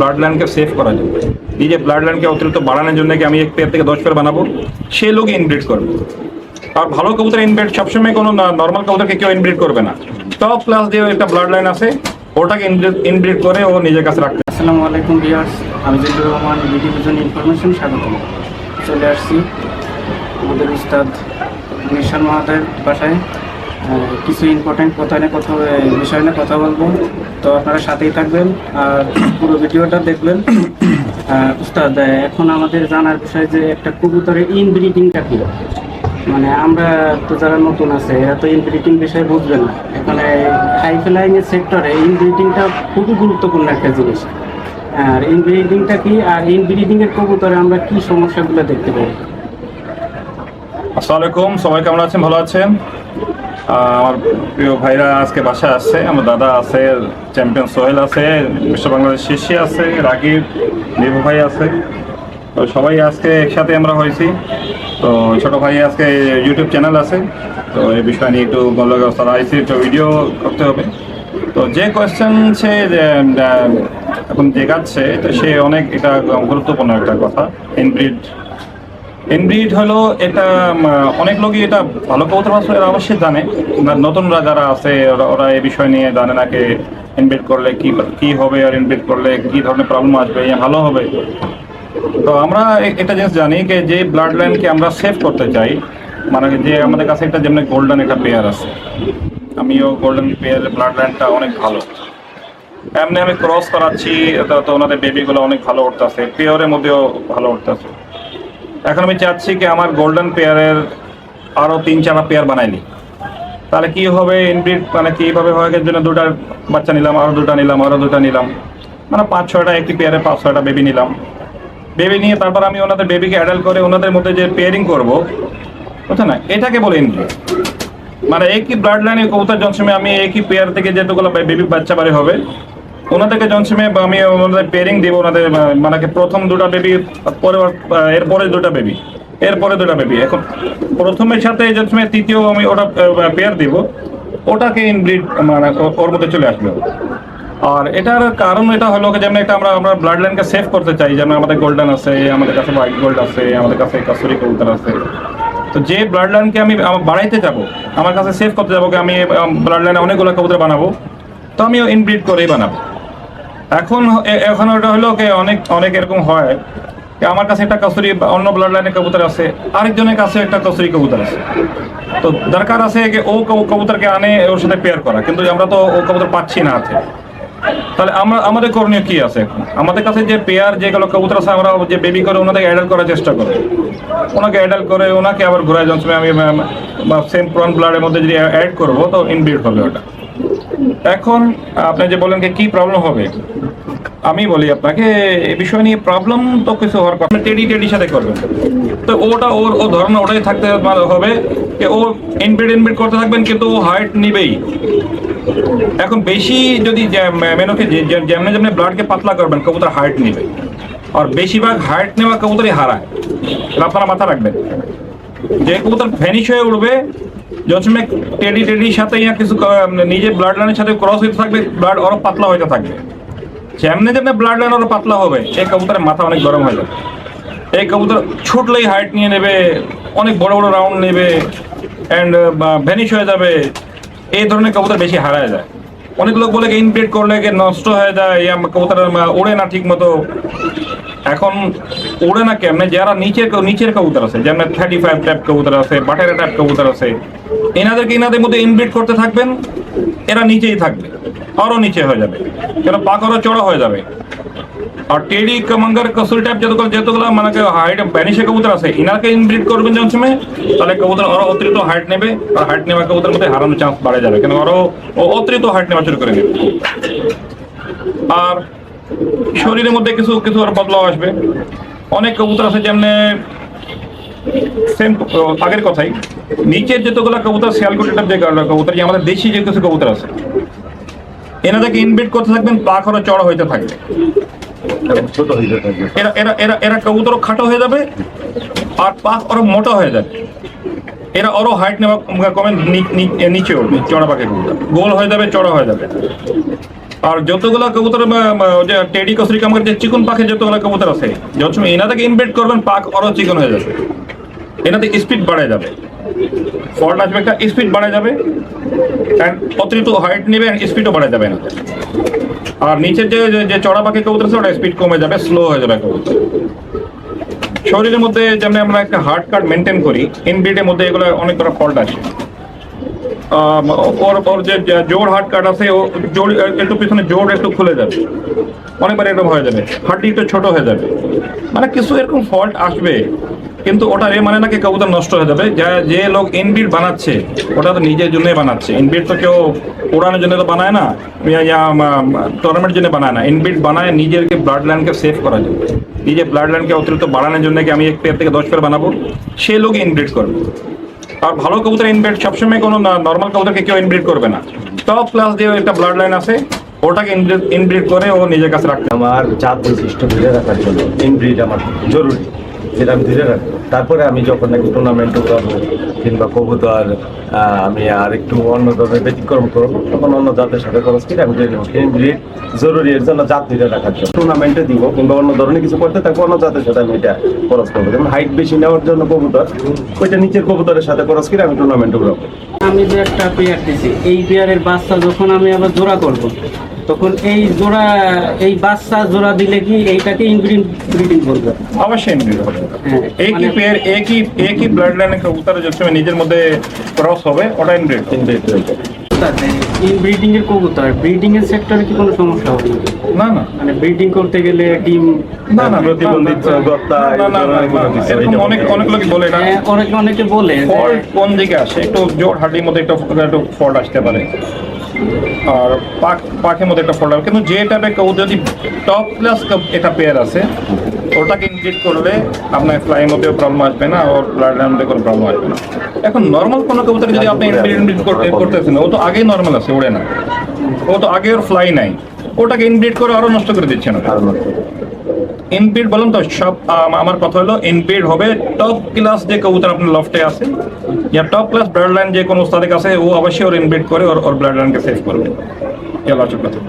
Blood লাইনকে save করার জন্য, নিজে ব্লাড লাইনকে অতিরিক্ত বাড়ানোর জন্য কি আমি 1 পেয়ার থেকে 10 পেয়ার বানাবো, সে লোক ইনব্রিড করবে। আর ভালো কবুতর ইনব্রিড সবসময় কোনো নর্মাল কবুতরকে কেউ ইনব্রিড করবে না, টপ ক্লাস যে একটা ব্লাড লাইন আছে ওটাকে ইনব্রিড করে ও নিজের কাছে রাখতে। আসসালামু আলাইকুম ভিউয়ার্স, আমি Zillur Rahman, BD vision information স্বাগতম। চলে আসছি আমাদের উস্তাদ নিশান মহাদয়ের বাসায়। কিছু ইম্পর্টেন্ট বিষয় নিয়ে কথা বলবো, তো আপনারা সাথেই থাকবেন আর পুরো ভিডিওটা দেখবেন। উস্তাদ, এখন আমাদের জানার বিষয় যে একটা কবুতরের ইনব্রিডিংটা কী, মানে আমরা তো যারা নতুন আছে এরা তো ইনব্রিডিং বিষয়ে বুঝবে না। এখানে হাই ফ্লাইংয়ের সেক্টরে ইনব্রিডিংটা খুবই গুরুত্বপূর্ণ একটা জিনিস। আর ইনব্রিডিংটা কি, আর ইনব্রিডিংয়ের কবুতরে আমরা কি সমস্যাগুলো দেখতে পাই? আসসালামু আলাইকুম, সবাই কেমন আছেন? ভালো আছেন? আমার প্রিয় ভাইরা আজকে বাসায় আসছে, আমার দাদা আছে, চ্যাম্পিয়ন সোহেল আছে, মিস্টার বাংলাদেশ শিশি আছে, রাকিব দেবু ভাই আছে, তো সবাই আজকে একসাথে আমরা হয়েছি। তো ছোটো ভাই আজকে ইউটিউব চ্যানেল আছে, তো এই বিষয় নিয়ে একটু তারা আইসি একটু ভিডিও করতে হবে। তো যে কোয়েশ্চেন সে এখন দেখাচ্ছে, তো সে অনেক এটা গুরুত্বপূর্ণ একটা কথা। ইনব্রিড হলো এটা, অনেক লোকই এটা ভালো কবুতর এরা অবশ্যই জানে, নতুনরা যারা আছে ওরা এই বিষয় নিয়ে জানে না, কে ইনব্রিড করলে কি হবে, আর ইনব্রিড করলে কি ধরনের প্রবলেম আসবে, ভালো হবে। তো আমরা একটা জিনিস জানি যে ব্লাড লাইনকে আমরা সেভ করতে চাই, মানে যে আমাদের কাছে একটা যেমন গোল্ডেন একটা পেয়ার আছে, আমিও গোল্ডেন পেয়ারের ব্লাড লাইনটা অনেক ভালো, এমনি আমি ক্রস করাচ্ছি, তো ওনাদের বেবিগুলো অনেক ভালো উঠতেছে, পেয়ারের মধ্যেও ভালো উঠতেছে। এখন আমি চাচ্ছি কি আমার গোল্ডেন পেয়ারের আরও 3-4 পেয়ার বানাইনি, তাহলে কি হবে, ইনব্রিড মানে কীভাবে হয়, এর জন্য 2টা বাচ্চা নিলাম, আরও 2টা নিলাম, আরও 2টা নিলাম, মানে 5-6টা একটি পেয়ারে 5-6টা বেবি নিলাম। বেবি নিয়ে তারপর আমি ওনাদের বেবিকে অ্যাডাল্ট করে ওনাদের মধ্যে যে পেয়ারিং করবো, বুঝছে না, এটাকে বলে ইনব্রিড। মানে একই ব্লাড লাইনে কবুতর জন্মসময় আমি একই পেয়ার থেকে যেটুকুলো বেবি বাচ্চা বাড়ি হবে, ওনাদেরকে জন্মসময় আমি ওনাদের পেয়ারিং দেবো, ওনাদের মানে প্রথম 2টা বেবি, পরে এরপরে 2টা বেবি, এরপরে 2টা বেবি। এখন প্রথমের সাথে জন্মসময় তৃতীয় আমি ওটা পেয়ার দিব, ওটাকে ইনব্রিড মানে ওর মধ্যে চলে আসবে। আর এটার কারণ এটা হলো যেমন একটা আমরা ব্লাড লাইনকে সেভ করতে চাই, যেমন আমাদের গোল্ডেন আছে, আমাদের কাছে হোয়াইট গোল্ড আছে, আমাদের কাছে কাসুরি কবুতর আছে। তো যে ব্লাড লাইনকে আমি বাড়াইতে যাব, আমার কাছে সেভ করতে যাবো, আমি ব্লাড লাইনে অনেকগুলো কবুতর বানাবো, তো আমিও ইনব্রিড করেই বানাবো। এখন ওটা হলো অনেক এরকম হয় যে আমার কাছে একটা কাসুরি অন্য ব্লাড লাইনের কবুতর আছে, আরেকজনের কাছে একটা কাসুরি কবুতর আছে, তো দরকার আছে যে ও কবুতরকে আনে ওর সাথে পেয়ার করা, কিন্তু আমরা তো ও কবুতর পাচ্ছি না হাতে। তাহলে আমাদের করণীয় কি আছে? এখন আমাদের কাছে যে পেয়ার যেগুলো কবুতর আছে, আমরা যে বেবি করে ওনাদেরকে অ্যাডাল্ট করার চেষ্টা করি, ওনাকে অ্যাডাল্ট করে ওনাকে আবার ঘোরায় জন্মে আমি সেম পুরান ব্লাডের মধ্যে যদি অ্যাড করবো, তো ইনব্রিড হবে ওটা। এখন আপনি যে বলেন কি প্রবলেম হবে, আমি বলি আপনাকে এই বিষয় নিয়ে প্রবলেম তো কিছু হওয়ার কথা, টেডি সাথে করবেন, তো ওটা ওর ধরনের ওটাই থাকতে হবে, ও ইনব্রিড করতে থাকবেন, কিন্তু ও হাইট নিবেই। এখন বেশি যদি মেনুকে যেমনি ব্লাডকে পাতলা করবেন, কবুতর হাইট নেবে, আর বেশিরভাগ হাইট নেওয়া কবুতরই হারায়। আপনারা মাথা রাখবেন, যে কবুতর ভ্যানিশ হয়ে উঠবে যখন টেডির সাথে কিছু নিজে ব্লাড লাইনের সাথে ক্রস হতে থাকবে, ব্লাড আরো পাতলা হতে থাকবে। যেমনি ব্লাড লাইন আরো পাতলা হবে, এই কবুতরের মাথা অনেক গরম হয়ে যাবে। এই কবুতর ছুটলেই হাইট নিয়ে নেবে, অনেক বড় বড় রাউন্ড নেবে, অ্যান্ড ভ্যানিশ হয়ে যাবে। এই ধরনের কবুতর বেশি হারায় যায়। অনেক লোক বলে ইনব্রিড করলে নষ্ট হয়ে যায়, কবুতর ওড়ে না ঠিক মতো। এখন ওড়ে না কেমনে, যারা নিচের কবুতর আছে, যেমন 35 টাইপ কবুতর আছে, বাটারা টাইপ কবুতর আছে, এনাদের মধ্যে ইনব্রিড করতে থাকবেন, এরা নিচেই থাকবে, আরও নিচে হয়ে যাবে, কেন পাক আরও চড়া হয়ে যাবে। আর টেডি কামাঙ্গার কাসুরি টাইপ যেতগুলো মানে হাইট ভ্যানিশে কবুতর আছে, ইনাকে ইনব্রিড করবেন যখন সময়, তাহলে কবুতর আরো অতিরিক্ত হাইট নেবে, আর হাইট নেওয়া কবুতর মধ্যে হারানোর চান্স বাড়ে যাবে, কেন আরো অতিরিক্ত হাইট নেওয়া শুরু করে নেবে। আর শরীরের মধ্যে কিছু আর বদলাও আসবে। অনেক কবুতর আছে যেমন সেম আগের কথাই, নিচের যেতগুলো কবুতর শিয়ালকুটি টাইপ যে কবুতর, যে আমাদের দেশি যে কিছু কবুতর আছে, এনাদেরকে ইনব্রিড করতে থাকবেন, পাক আরো চড়া হইতে থাকবে, এরা কবুতর খাটো হয়ে যাবে, আর পাক আরো মোটা হয়ে যাবে, এরা আরো হাইট নেওয়া কমে নিচে উঠবে, চড়া পাকে কবুতর গোল হয়ে যাবে, চড়া হয়ে যাবে। আর যতগুলো কবুতর যে টেডি কসরি কামার যে চিকন পাখি যতগুলো কবুতর আছে যত সময় এনাদেরকে ইনব্রিড করবেন পাক আরো চিকন হয়ে যাবে, এনাতে স্পিড বাড়ে যাবে, ফল্ট আসবে একটা স্পিড বাড়ে যাবে, অ্যান্ড অতিরিক্ত হাইট নেবে স্পিডও বাড়ে যাবে এনাতে। আর নিচের যে যে চড়া পাখি কবুতর আছে ওটা স্পিড কমে যাবে, স্লো হয়ে যাবে কবুতর। শরীরের মধ্যে যেমন আমরা একটা হার্ট কার্ড মেনটেন করি, ইনব্রিডের মধ্যে এগুলো অনেক বড় ফল্ট আসে। ওর ওর যে জোর হার্ট কার্ড আছে ও জোর একটু পিছনে জোর একটু খুলে যাবে, অনেকবার এরকম হয়ে যাবে, হাড্ডি একটু ছোট হয়ে যাবে, মানে কিছু এরকম ফল্ট আসবে। কিন্তু ওটা এ মানে না কি কবুতর নষ্ট হয়ে যাবে। যে লোক ইনব্রিড বানাচ্ছে ওটা তো নিজের জন্যই বানাচ্ছে, ইনব্রিড তো কেউ ওড়ানোর জন্য তো বানায় না, টুর্নামেন্টের জন্য বানায় না। ইনব্রিড বানায় নিজেকে ব্লাড লাইনকে সেভ করার জন্য, নিজের ব্লাড লাইনকে অতিরিক্ত বাড়ানোর জন্য কি আমি 1 পেয়ার থেকে 10 পেয়ার বানাবো, সে লোক ইনব্রিড করবে। আর ভালো কবুতর ইনব্রিড সবসময় কোনো নর্মাল কবুতরকে কেউ ইনব্রিড করবে না, টপ ক্লাস দিয়ে একটা ব্লাড লাইন আছে ওটাকে ইনব্রিড করে ও নিজের কাছে রাখতে। আমার জাত বৈশিষ্ট্য ধরে রাখার জন্য ইনব্রিড আমার জরুরি, যেটা আমি ধরে রাখবো। তারপরে আমি যখন নাকি টুর্নামেন্টে যাবো কিংবা কবুতর আমি আর একটু অন্য ধরনের ব্যতিক্রম করবো, তখন অন্য জাতের সাথে খরচ করে আমি ইনব্রিড জরুরি, এর জন্য জাত ধরে রাখার জন্য। টুর্নামেন্টে দিব কিংবা অন্য ধরনের কিছু করতে থাকবো, অন্য জাতের সাথে আমি এটা খরচ করবো। যেমন হাইট বেশি নেওয়ার জন্য কবুতর, ওইটা নিচের কবুতরের সাথে খরচ করে আমি টুর্নামেন্টে উড়াবো। আমি যে একটা পেয়ার দিছি, এই পেয়ারের বাচ্চা যখন আমি আবার জোড়া করব, তখন এই বাচ্চা জোড়া দিলে কি এইটাকে ইনব্রিডিং করবে? অবশ্যই ইনব্রিড হবে। হ্যাঁ, একই পেয়ার একই ব্লাড লাইনের কবুতর যে সময় নিজের মধ্যে ক্রস হবে ওটা ইনব্রিড। ইনব্রিডিং এর কবুতর ব্রিডিং এর সেক্টরে কি কোনো সমস্যা হবে? না না মানে ব্রিডিং করতে গেলে ডিম না না প্রতিবন্ধিত গত্তা এরকম অনেক লোকই বলে না। অনেকে বলে যে ফল্ট কোন দিকে আসে, একটু জোর হাড্ডির মধ্যে একটু ফল্ট আসতে পারে, আর পাখের মধ্যে একটা ফল্ট আসে। কিন্তু যে টাইপের কবুতর যদি টপ ক্লাস একটা পেয়ার আছে ওটাকে ইনব্রিড করলে আপনার ফ্লাইয়ের মধ্যে প্রবলেম আসবে না, ওর ব্লাড লাইনের মধ্যে কোনো প্রবলেম আসবে না। এখন নর্মাল কোনো কবুতর যদি আপনি ইনব্রিড করতেছেন, ও তো আগেই নর্মাল আছে, ওড়ে না, ও তো আগে ওর ফ্লাই নাই, ওটাকে ইনব্রিড করে আরো নষ্ট করে দিচ্ছে না। ইনব্রিড বললাম তো সব, আমার কথা হলো ইনব্রিড হবে টপ ক্লাস যে কবুতর আপনার লফটে আছে, ইয়া টপ ক্লাস ব্লাড লাইন যে কোনো উস্তাদের কাছে, ও অবশ্যই ওর ইনব্রিড করে ওর ব্লাড লাইনকে সেভ করবে। এ হলো আসল কথা।